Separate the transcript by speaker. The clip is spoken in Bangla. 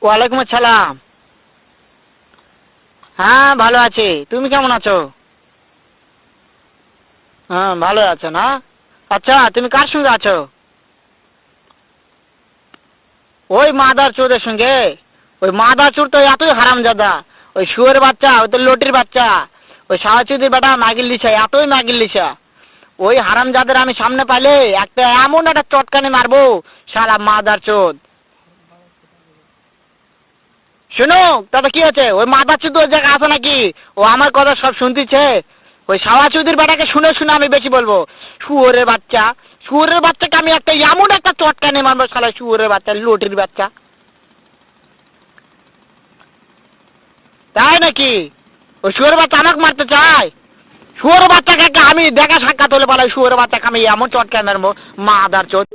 Speaker 1: ওয়ালাইকুম আসসালাম। হ্যাঁ ভালো আছি, তুমি কেমন আছো? হ্যাঁ ভালো আছো না? আচ্ছা তুমি কার সঙ্গে আছো? ওই মাদার চোরের সঙ্গে। ওই মাদার চোর তো এতই হারামজাদা। ওই শুয়োর বাচ্চা, ওই তো লটির বাচ্চা, ওই সাহাচুদির বেটা মাগির লিসা, এতই মাগির লিসা। ওই হারামজাদের আমি সামনে পাইলে একটা এমন একটা চটকানি মারবো, শালা মাদার চোদ। শুনো, তবে কি আছে? ওই মাদার চোদ ওই জায়গায় আছে নাকি? ও আমার কথা সব শুনতেছে। ওই সাহাচুদির বেটাকে শুনে শুনে আমি বেশি বলবো। শুয়োরের বাচ্চা, শুয়োরের বাচ্চাকে আমি একটা এমন একটা চটকানি মারবো, শালা শুয়োরের বাচ্চা, লটির বাচ্চা। তাই নাকি? ওই শুয়োরের বাচ্চা আমাকে মারতে চায়? শুয়োরের বাচ্চাকে আমি দেখা সাক্ষাৎ হলে বলে শুয়োরের বাচ্চাকে আমি এমন চটকানি মারবো, মাদার চোদ।